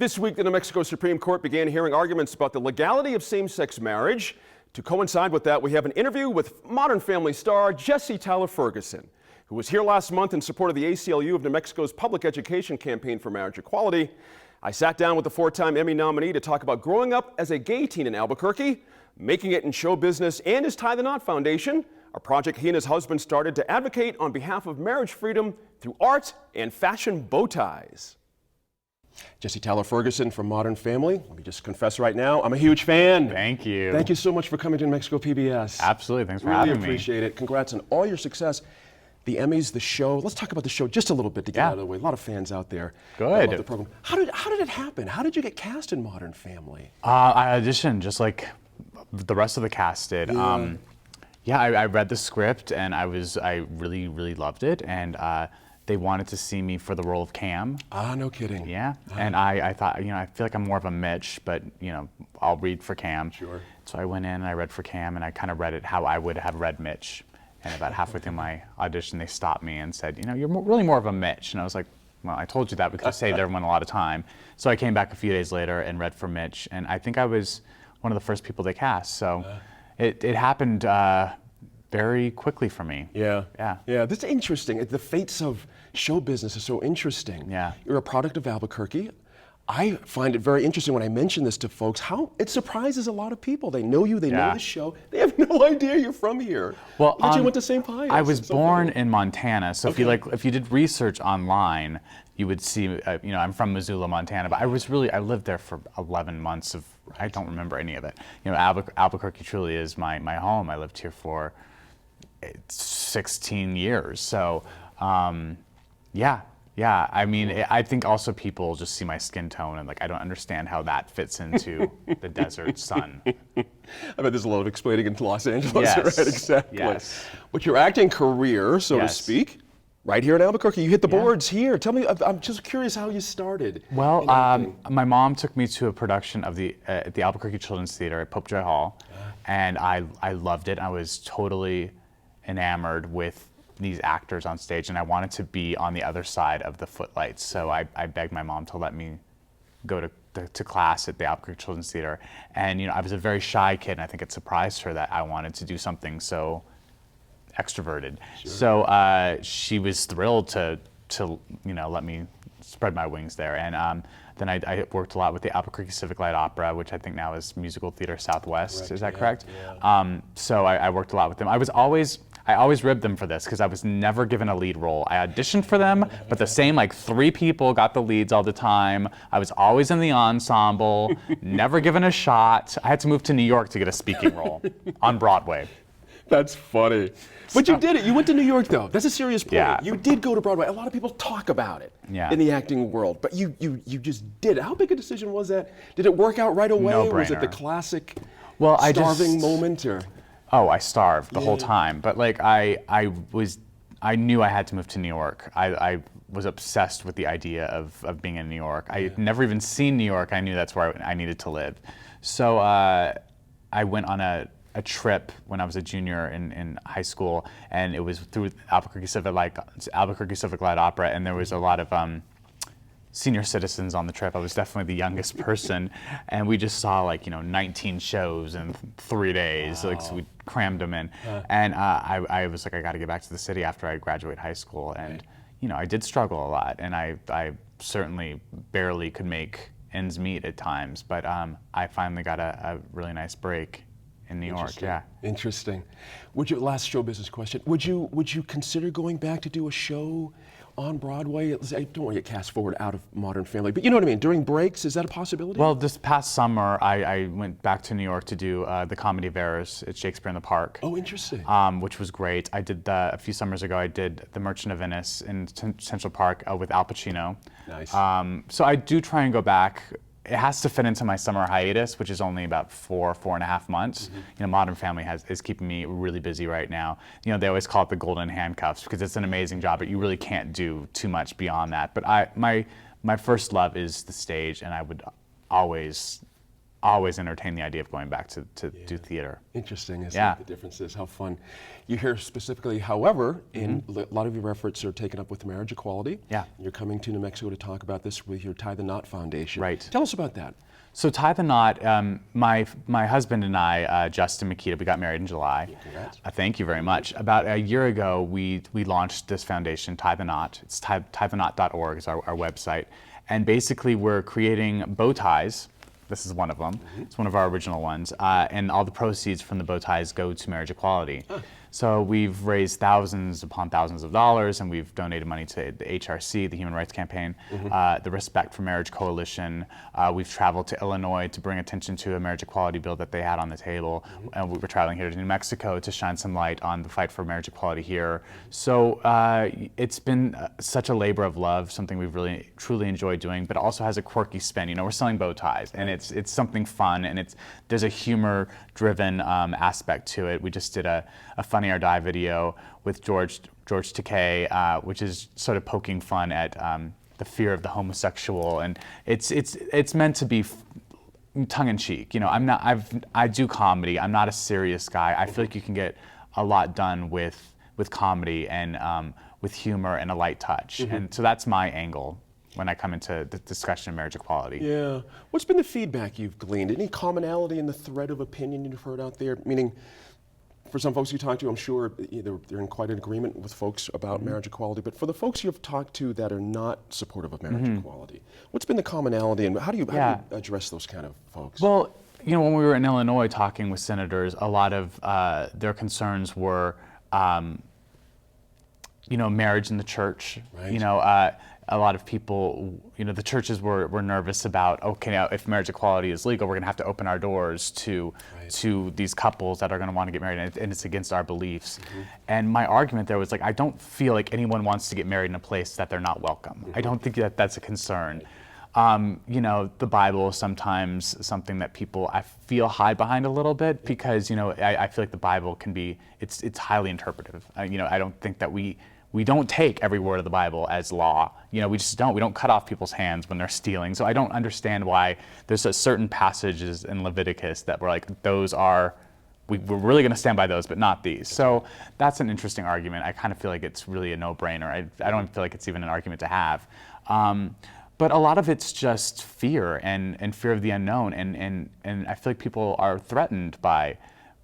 This week, the New Mexico Supreme Court began hearing arguments about the legality of same-sex marriage. To coincide with that, we have an interview with Modern Family star Jesse Tyler Ferguson, who was here last month in support of the ACLU of New Mexico's public education campaign for marriage equality. I sat down with the four-time Emmy nominee to talk about growing up as a gay teen in Albuquerque, making it in show business, and his Tie the Knot Foundation, a project he and his husband started to advocate on behalf of marriage freedom through art and fashion bow ties. Jesse Tyler Ferguson from Modern Family. Let me just confess right now, I'm a huge fan. Thank you. Thank you so much for coming to New Mexico PBS. Absolutely, thanks for having me. Really appreciate it. Congrats on all your success. The Emmys, the show. Let's talk about the show just a little bit to get out of the way. A lot of fans out there. Good. Love the program. How did it happen? How did you get cast in Modern Family? I auditioned just like the rest of the cast did. I read the script and I really loved it, and they wanted to see me for the role of Cam. No kidding. Yeah, and I thought, I feel like I'm more of a Mitch, but I'll read for Cam. Sure. So I went in and I read for Cam, and I kind of read it how I would have read Mitch. And about halfway through my audition, they stopped me and said, you're really more of a Mitch. And I was like, well, I told you that because I saved everyone a lot of time. So I came back a few days later and read for Mitch, and I think I was one of the first people they cast. So it happened very quickly for me. Yeah. Yeah. This is interesting. The fates of show business is so interesting. Yeah. You're a product of Albuquerque. I find it very interesting when I mention this to folks, how it surprises a lot of people. They know you, they know the show. They have no idea you're from here. Well, but you went to St. Pius. I was born in Montana, so if you did research online, you would see, I'm from Missoula, Montana, but I lived there for 11 months of, I don't remember any of it. Albuquerque truly is my home. I lived here for 16 years. So, I mean, I think also people just see my skin tone and I don't understand how that fits into the desert sun. I bet there's a lot of explaining in Los Angeles, Yes. right? Exactly. Yes. But your acting career, so to speak, right here in Albuquerque, you hit the boards here. Tell me, I'm just curious how you started. Well, my mom took me to a production of at the Albuquerque Children's Theater at Popejoy Hall, and I loved it. I was totally enamored with these actors on stage, and I wanted to be on the other side of the footlights. So I begged my mom to let me go to class at the Albuquerque Children's Theater. And I was a very shy kid, and I think it surprised her that I wanted to do something so extroverted. Sure. So she was thrilled to let me spread my wings there. And then I worked a lot with the Albuquerque Civic Light Opera, which I think now is Musical Theater Southwest. Correct. Is that correct? Yeah. So I worked a lot with them. I always ribbed them for this because I was never given a lead role. I auditioned for them, but the same 3 people got the leads all the time. I was always in the ensemble, never given a shot. I had to move to New York to get a speaking role on Broadway. That's funny. But you did it. You went to New York, though. That's a serious point. Yeah. You did go to Broadway. A lot of people talk about it in the acting world, but you just did it. How big a decision was that? Did it work out right away? No-brainer. Was it the classic starving moment? Or? Oh, I starved the whole time. But I knew I had to move to New York. I was obsessed with the idea of being in New York. I had never even seen New York. I knew that's where I needed to live. So I went on a trip when I was a junior in high school, and it was through Albuquerque Civic Light Opera, and there was a lot of senior citizens on the trip. I was definitely the youngest person, and we just saw 19 shows in 3 days. Wow. So we crammed them in, and I was like, I got to get back to the city after I graduate high school, and I did struggle a lot, and I certainly barely could make ends meet at times, but I finally got a really nice break in New York. Yeah. Interesting. Last show business question. Would you consider going back to do a show on Broadway? I don't want to get cast forward out of Modern Family, but you know what I mean. During breaks, is that a possibility? Well, this past summer, I went back to New York to do the Comedy of Errors at Shakespeare in the Park. Oh, interesting. Which was great. I did a few summers ago. I did The Merchant of Venice in Central Park with Al Pacino. Nice. So I do try and go back. It has to fit into my summer hiatus, which is only about 4.5 months. Modern Family is keeping me really busy right now. They always call it the golden handcuffs because it's an amazing job, but you really can't do too much beyond that. But my first love is the stage, and I would always always entertained the idea of going back to do theater. Interesting, isn't Yeah. it? The differences, how fun. You hear specifically, however, in a lot of your efforts are taken up with marriage equality. Yeah. You're coming to New Mexico to talk about this with your Tie the Knot Foundation. Right. Tell us about that. So Tie the Knot, my husband and I, Justin Makita, we got married in July. Congrats. Thank you very much. About a year ago, we launched this foundation, Tie the Knot. It's tietheknot.org is our website. And basically we're creating bow ties. This is one of them. It's one of our original ones. And all the proceeds from the bow ties go to marriage equality. So we've raised thousands upon thousands of dollars, and we've donated money to the HRC, the Human Rights Campaign, the Respect for Marriage Coalition. We've traveled to Illinois to bring attention to a marriage equality bill that they had on the table. And we were traveling here to New Mexico to shine some light on the fight for marriage equality here. So it's been such a labor of love, something we've really, truly enjoyed doing, but it also has a quirky spin. You know, we're selling bow ties, and it's something fun, and there's a humor-driven aspect to it. We just did a Funny or Die video with George Takei, which is sort of poking fun at the fear of the homosexual, and it's meant to be tongue-in-cheek. You know, I do comedy. I'm not a serious guy. I feel like you can get a lot done with comedy and with humor and a light touch, and so that's my angle when I come into the discussion of marriage equality. Yeah. What's been the feedback you've gleaned? Any commonality in the thread of opinion you've heard out there? Meaning, for some folks you talk to, I'm sure they're in quite an agreement with folks about marriage equality, but for the folks you've talked to that are not supportive of marriage equality, what's been the commonality, and how do you address those kind of folks? Well, you know, when we were in Illinois talking with senators, a lot of their concerns were, you know, marriage in the church. Right. You know, a lot of people, you know, the churches were nervous about, okay, now if marriage equality is legal, we're going to have to open our doors to these couples that are going to want to get married, and it's against our beliefs. And my argument there was like, I don't feel like anyone wants to get married in a place that they're not welcome. I don't think that that's a concern. You know, the Bible is sometimes something that people, I feel, hide behind a little bit because, you know, I feel like the Bible can be, it's highly interpretive. You know, I don't think that we don't take every word of the Bible as law. You know, we just don't. We don't cut off people's hands when they're stealing. So I don't understand why there's a certain passages in Leviticus that we're like, those are, we're really going to stand by those, but not these. So that's an interesting argument. I kind of feel like it's really a no-brainer. I don't feel like it's even an argument to have. But a lot of it's just fear and fear of the unknown. And I feel like people are threatened by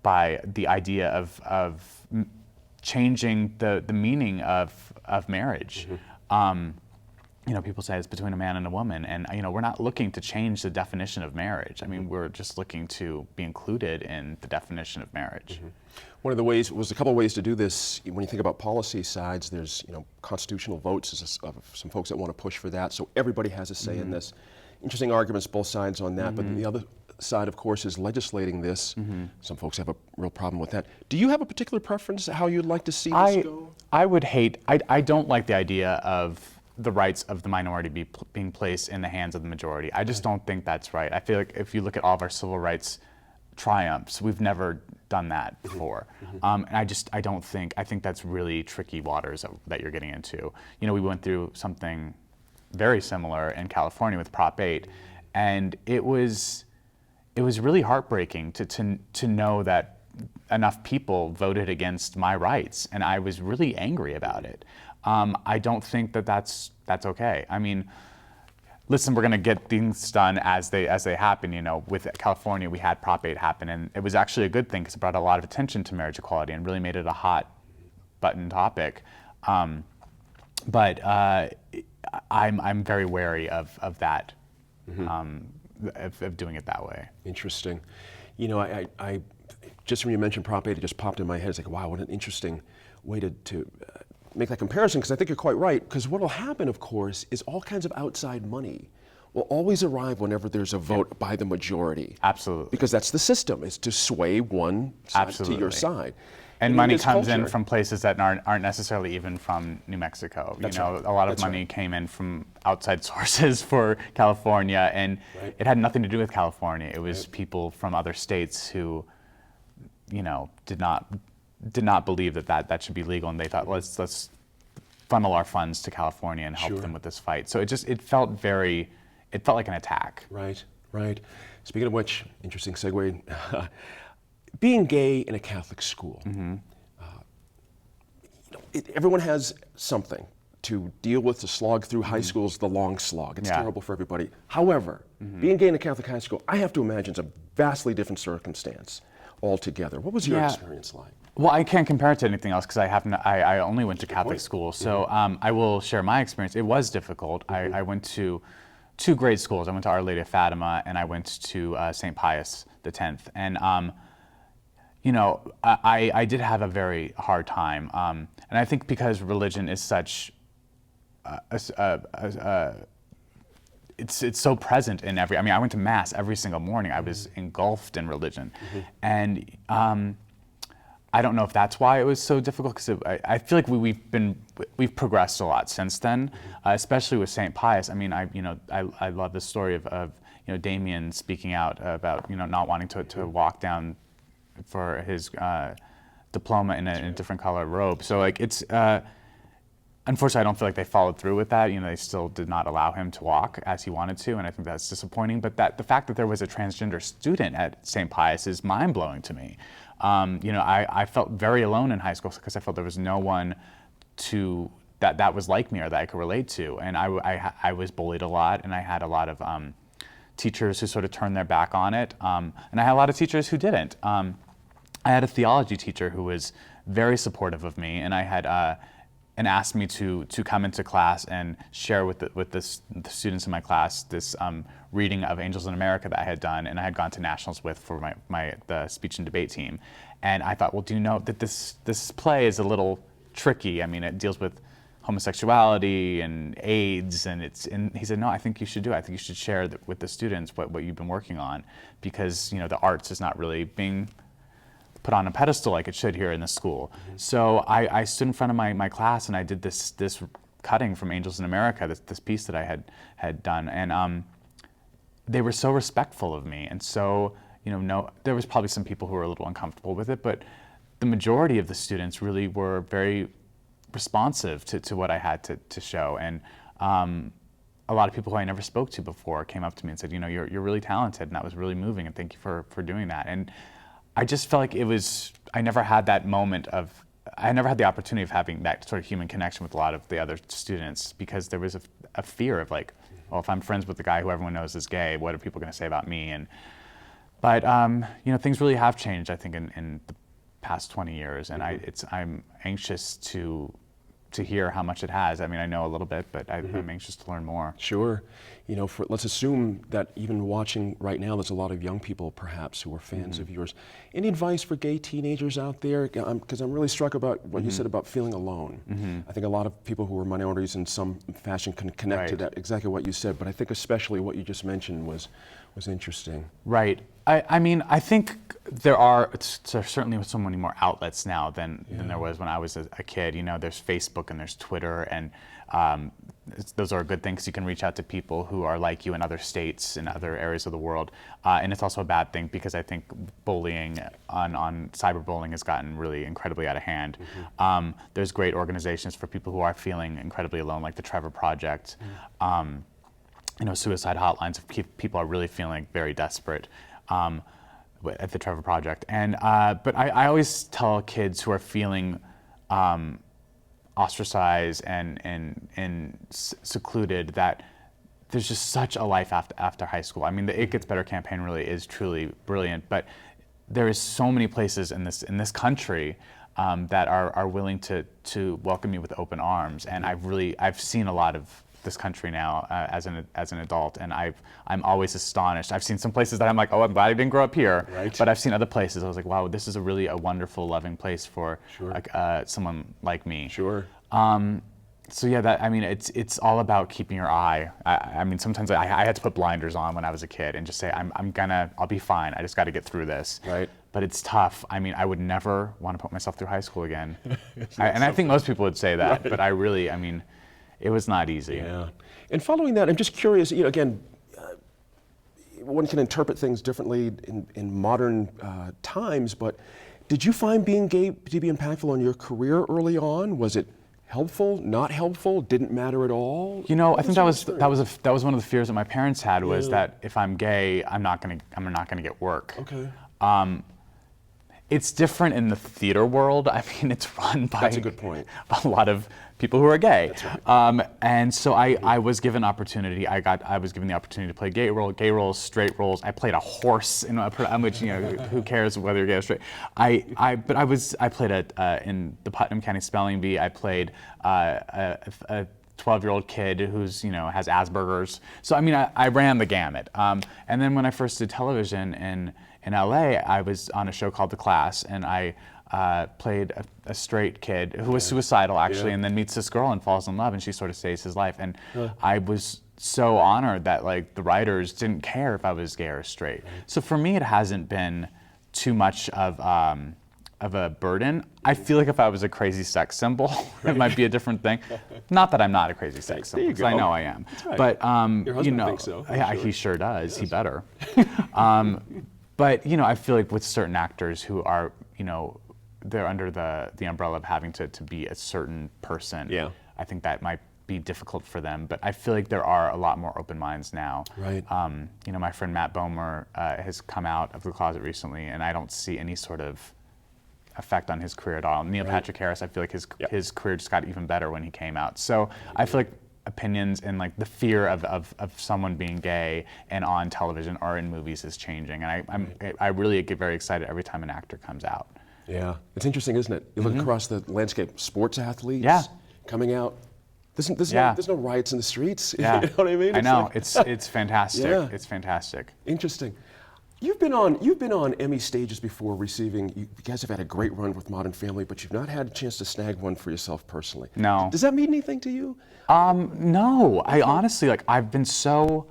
the idea of changing the meaning of marriage. You know, people say it's between a man and a woman, and you know, we're not looking to change the definition of marriage. I mean, we're just looking to be included in the definition of marriage. One of the ways was a couple of ways to do this. When you think about policy sides, there's, you know, constitutional votes of some folks that want to push for that, so everybody has a say in this. Interesting arguments, both sides on that, but the other side, of course, is legislating this. Some folks have a real problem with that. Do you have a particular preference how you'd like to see this go? I don't like the idea of the rights of the minority being placed in the hands of the majority. I just don't think that's right. I feel like if you look at all of our civil rights triumphs, we've never done that before. And I think that's really tricky waters that you're getting into. You know, we went through something very similar in California with Prop 8, and it was really heartbreaking to know that enough people voted against my rights, and I was really angry about it. I don't think that that's okay. I mean, listen, we're going to get things done as they happen. You know, with California, we had Prop 8 happen, and it was actually a good thing because it brought a lot of attention to marriage equality and really made it a hot button topic. But I'm very wary of that, of doing it that way. Interesting. You know, I just when you mentioned Prop 8, it just popped in my head. It's like, wow, what an interesting way to make that comparison, because I think you're quite right. Because what will happen, of course, is all kinds of outside money will always arrive whenever there's a vote by the majority. Absolutely. Because that's the system, is to sway one side to your side. And money comes in from places that aren't necessarily even from New Mexico. That's you know, right. a lot of That's money right. came in from outside sources for California, and it had nothing to do with California. It was people from other states who, you know, did not believe that should be legal, and they thought, let's funnel our funds to California and help them with this fight. So it felt like an attack. Right. Right. Speaking of which, interesting segue. Being gay in a Catholic school, everyone has something to deal with, to slog through. High school is the long slog. It's Yeah. terrible for everybody. However, being gay in a Catholic high school, I have to imagine it's a vastly different circumstance altogether. What was your Yeah. experience like? Well, I can't compare it to anything else because I only went to Catholic point. school. So I will share my experience. It was difficult. I went to two grade schools. I went to Our Lady of Fatima and I went to St. Pius X. And you know, I did have a very hard time. And I think because religion is such it's so present in every. I mean, I went to mass every single morning. I was engulfed in religion, and I don't know if that's why it was so difficult. Because I feel like we've progressed a lot since then, especially with St. Pius. I mean, I love the story of Damien speaking out about not wanting to walk down for his diploma in a different color robe. So like it's. Unfortunately, I don't feel like they followed through with that. They still did not allow him to walk as he wanted to, and I think that's disappointing. But the fact that there was a transgender student at St. Pius is mind-blowing to me. I felt very alone in high school because I felt there was no one that was like me or that I could relate to, and I was bullied a lot, and I had a lot of teachers who sort of turned their back on it, and I had a lot of teachers who didn't. I had a theology teacher who was very supportive of me, and I had. And asked me to come into class and share with the students in my class this reading of Angels in America that I had done, and I had gone to nationals with for the speech and debate team. And I thought, well, do you know that this play is a little tricky? I mean, it deals with homosexuality and AIDS, and he said, no, I think you should do it. I think you should share with the students what you've been working on, because the arts is not really being put on a pedestal like it should here in the school. So I stood in front of my class and I did this cutting from Angels in America, this piece that I had done, and they were so respectful of me, and so there was probably some people who were a little uncomfortable with it, but the majority of the students really were very responsive to what I had to show, and a lot of people who I never spoke to before came up to me and said, you're really talented, and that was really moving, and thank you for doing that. And I just felt like I never had that moment I never had the opportunity of having that sort of human connection with a lot of the other students, because there was a fear of like, well, if I'm friends with the guy who everyone knows is gay, what are people going to say about me? But things really have changed, I think, in the past 20 years, and I'm anxious to hear how much it has. I mean, I know a little bit, but I'm anxious to learn more. Sure. Let's assume that even watching right now, there's a lot of young people perhaps who are fans of yours. Any advice for gay teenagers out there? Because I'm really struck about what you said about feeling alone. I think a lot of people who are minorities in some fashion can connect to that, exactly what you said, but I think especially what you just mentioned was interesting. Right. I mean, I think there's certainly so many more outlets now than there was when I was a kid. There's Facebook and there's Twitter, and those are a good thing because you can reach out to people who are like you in other states and other areas of the world. And it's also a bad thing because I think bullying on cyberbullying has gotten really incredibly out of hand. There's great organizations for people who are feeling incredibly alone, like the Trevor Project. Suicide hotlines if people are really feeling very desperate. At the Trevor Project, but I always tell kids who are feeling ostracized and secluded that there's just such a life after high school. I mean, the It Gets Better campaign really is truly brilliant, but there is so many places in this country that are willing to welcome you with open arms, and I've seen a lot of this country now as an adult, and I'm always astonished. I've seen some places that I'm like, oh, I'm glad I didn't grow up here. Right. But I've seen other places. I was like, wow, this is a wonderful, loving place for someone like me. Sure. So yeah, it's all about keeping your eye. I mean, sometimes I had to put blinders on when I was a kid and just say, I'll be fine. I just got to get through this. Right. But it's tough. I mean, I would never want to put myself through high school again. I think most people would say that, but it was not easy. Yeah. And following that, I'm just curious, again, one can interpret things differently in modern times, but did you find being gay to be impactful on your career early on? Was it Helpful, not helpful, didn't matter at all? You know, What I think your that was experience? that was one of the fears that my parents had was Yeah. that if I'm gay, I'm not gonna get work. Okay. It's different in the theater world. I mean, it's run by That's a good point. a lot of people who are gay. That's right. And so I was given opportunity. I was given the opportunity to play gay roles, straight roles. I played a horse in which, you know, who cares whether you're gay or straight. But I played in the Putnam County Spelling Bee. I played a 12-year-old kid who's, you know, has Asperger's. So I mean, I ran the gamut. And then when I first did television in LA, I was on a show called The Class, and I played a straight kid who was suicidal actually, and then meets this girl and falls in love, and she sort of saves his life. And I was so honored that like the writers didn't care if I was gay or straight. So for me, it hasn't been too much of a burden. I feel like if I was a crazy sex symbol, it might be a different thing. Not that I'm not a crazy sex symbol, you because I go. know I am. right. But Your husband you know, thinks so, I'm yeah, sure. he sure does. He better. But you know, I feel like with certain actors who are, you know, they're under the umbrella of having to be a certain person. Yeah. I think that might be difficult for them. But I feel like there are a lot more open minds now. Right. You know, my friend Matt Bomer has come out of the closet recently, and I don't see any sort of effect on his career at all. Neil Patrick Harris, I feel like his career just got even better when he came out. So I feel like opinions and like the fear of someone being gay and on television or in movies is changing, and I really get very excited every time an actor comes out. Yeah, it's interesting, isn't it? You look across the landscape, sports athletes Yeah. coming out. There's Yeah. no riots in the streets. Yeah. You know what I mean? I know. like- It's fantastic. Yeah. It's fantastic. Interesting. You've been on Emmy stages before receiving. You guys have had a great run with Modern Family, but you've not had a chance to snag one for yourself personally. No. Does that mean anything to you? No, I honestly, like, I've been so,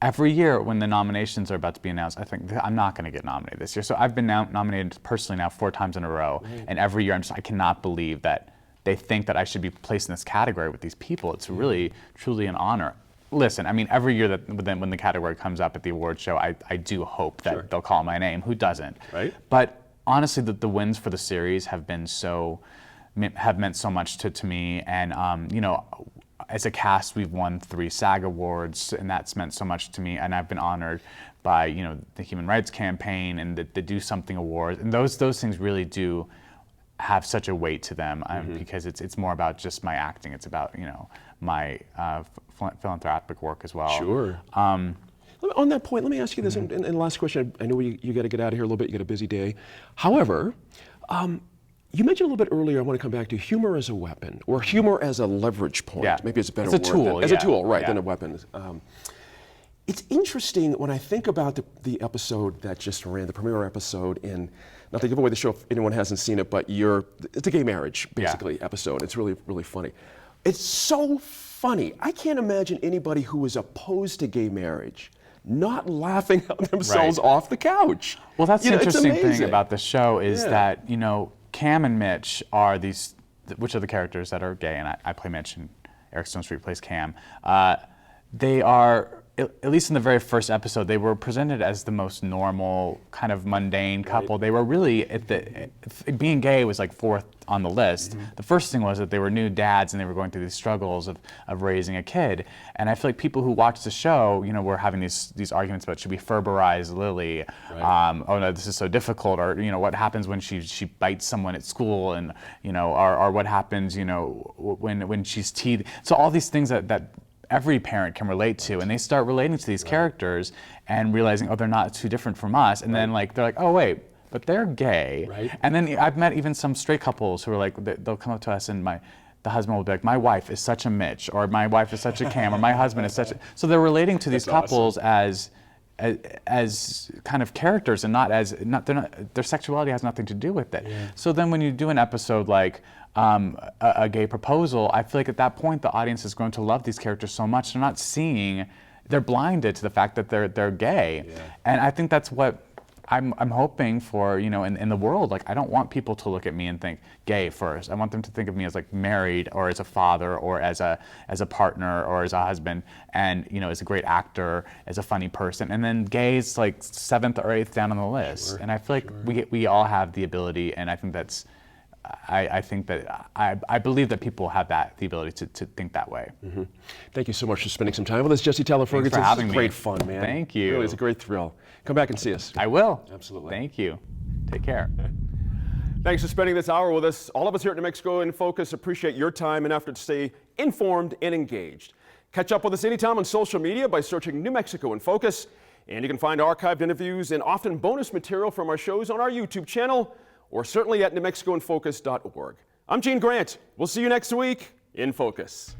every year when the nominations are about to be announced, I think I'm not going to get nominated this year. So I've been nominated personally now 4 times in a row, and every year I cannot believe that they think that I should be placed in this category with these people. It's really, truly an honor. Listen, I mean, every year that when the category comes up at the award show, I do hope that they'll call my name. Who doesn't? Right. But honestly, the wins for the series have meant so much to me, and you know, as a cast, we've won 3 SAG awards, and that's meant so much to me. And I've been honored by, you know, the Human Rights Campaign and the Do Something Awards, and those things really do have such a weight to them, because it's more about just my acting. It's about, you know, my philanthropic work as well. Sure. On that point, let me ask you this, and the last question. I know you got to get out of here a little bit. You got a busy day. However, you mentioned a little bit earlier, I want to come back to humor as a weapon, or humor as a leverage point. Yeah. Maybe it's a better As a word. tool, As yeah. a tool, right, Yeah. than a weapon. It's interesting when I think about the episode that just ran, the premiere episode in, not to give away the show if anyone hasn't seen it, but it's a gay marriage, basically, episode. It's really, really funny. It's so funny. I can't imagine anybody who is opposed to gay marriage not laughing themselves Right. off the couch. Well, that's You the know, it's interesting thing amazing. about the show is Yeah. that, you know, Cam and Mitch are which are the characters that are gay, and I play Mitch, and Eric Stone Street plays Cam. They are, at least in the very first episode, they were presented as the most normal, kind of mundane couple. They were really, being gay was like 4th on the list. The first thing was that they were new dads and they were going through these struggles of raising a kid. And I feel like people who watch the show, you know, were having these arguments about, should we Ferberize Lily? Oh no, this is so difficult. Or, you know, what happens when she bites someone at school, and, you know, or what happens, you know, when she's teething. So all these things that every parent can relate to, and they start relating to these characters and realizing, oh, they're not too different from us, and then like they're like, oh wait, but they're gay. Right. And then I've met even some straight couples who are like, they'll come up to us and the husband will be like, my wife is such a Mitch, or my wife is such a Cam, or my husband is such a, so they're relating to these That's couples as kind of characters, and their sexuality has nothing to do with it. So then when you do an episode like a gay proposal, I feel like at that point the audience is going to love these characters so much. They're not seeing, they're blinded to the fact that they're gay. And I think that's what I'm hoping for, you know, in the world. Like, I don't want people to look at me and think gay first. I want them to think of me as like married, or as a father, or as a partner, or as a husband, and, you know, as a great actor, as a funny person. And then gay is like 7th or 8th down on the list. And I feel like we all have the ability, and I think that's I think that I believe that people have the ability to think that way. Thank you so much for spending some time with us, Jesse Tyler Ferguson. for having This is me. great fun, man. Thank you. Really, it's a great thrill. Come back and see us. I will. Absolutely. Thank you. Take care. Thanks for spending this hour with us. All of us here at New Mexico in Focus appreciate your time and effort to stay informed and engaged. Catch up with us anytime on social media by searching New Mexico in Focus. And you can find archived interviews and often bonus material from our shows on our YouTube channel or certainly at newmexicoinfocus.org. I'm Gene Grant. We'll see you next week in Focus.